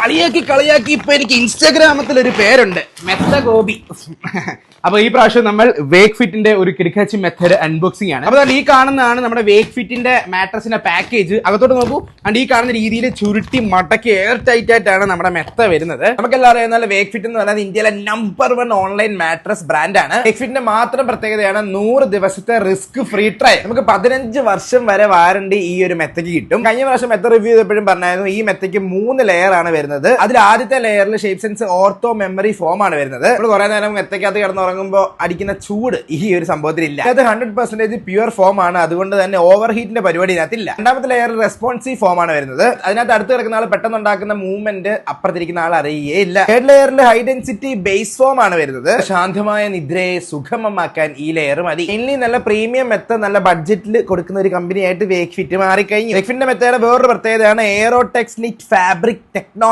കളിയാക്കി ഇപ്പൊ എനിക്ക് ഇൻസ്റ്റാഗ്രാമത്തിൽ ഒരു പേരുണ്ട്, മെത്ത ഗോപി. അപ്പൊ ഈ പ്രാവശ്യം നമ്മൾ വേക്ക് ഫിറ്റിന്റെ ഒരു കിടക്കാച്ചി മെത്തേഡ് അൺബോക്സിംഗ് ആണ്. അപ്പൊ ഈ കാണുന്നതാണ് നമ്മുടെ വേക്ക് ഫിറ്റിന്റെ മാട്രസിന്റെ പാക്കേജ്. അകത്തോട്ട് നോക്കൂ. ആൻഡ് ഈ കാണുന്ന രീതിയിൽ ചുരുട്ടി മടക്കി എയർ ടൈറ്റ് ആയിട്ടാണ് നമ്മുടെ മെത്ത വരുന്നത്. നമുക്കെല്ലാം അറിയാവുന്ന വേക്ക് ഫിറ്റ് എന്ന് പറയുന്നത് ഇന്ത്യയിലെ നമ്പർ 1 ഓൺലൈൻ മാട്രസ് ബ്രാൻഡാണ്. വേക്ക് ഫിറ്റിന്റെ മാത്രം പ്രത്യേകതയാണ് 100 ദിവസത്തെ റിസ്ക് ഫ്രീ ട്രയൽ. നമുക്ക് 15 വർഷം വരെ വാറണ്ടി ഈ ഒരു മെത്തയ്ക്ക് കിട്ടും. കഴിഞ്ഞ പ്രാവശ്യം മെത്ത റിവ്യൂ ചെയ്തപ്പോഴും പറഞ്ഞായിരുന്നു ഈ മെത്തയ്ക്ക് 3 ലെയർ ആണ് വരുന്നത്. അതിൽ ആദ്യത്തെ ലെയറിൽ shape sense ortho memory form ആണ് വരുന്നത്. നമ്മൾ കുറെ നേരം മെത്തയ്ക്കകത്ത് കിടന്നുറങ്ങുമ്പോൾ അടിക്കുന്ന ചൂട് ഈ ഒരു സംഭവത്തിലില്ല. അത് 100% പ്യുവർ ഫോം ആണ്. അതുകൊണ്ട് തന്നെ ഓവർ ഹീറ്റിന്റെ പരിപാടി ഇതിനകത്തില്ല. രണ്ടാമത്തെ ലെയർ റെസ്പോൺസീവ് ഫോം ആണ് വരുന്നത്. അതിനകത്ത് അടുത്ത് കിടക്കുന്ന ആൾ പെട്ടെന്ന് ഉണ്ടാക്കുന്ന മൂവ്മെന്റ് അപ്പുറത്തിരിക്കുന്ന ആൾ അറിയുകയില്ല. തേർഡ് ലെയറിൽ ഹൈ ഡെൻസിറ്റി ബേസ് ഫോം ആണ് വരുന്നത്. ശാന്തമായ നിദ്രയെ സുഗമമാക്കാൻ ഈ ലെയർ മതി. മെയിൻലി നല്ല പ്രീമിയം മെത്ത നല്ല ബഡ്ജറ്റിൽ കൊടുക്കുന്ന ഒരു കമ്പനി ആയിട്ട് വേക്ക് ഫിറ്റ് മാറിക്കഴിഞ്ഞു. വേക്ക് ഫിറ്റിന്റെ മെത്തയുടെ വേറൊരു പ്രത്യേകതയാണ് എയറോടെക്സ് നിറ്റ് ഫാബ്രിക് ടെക്നോളജി.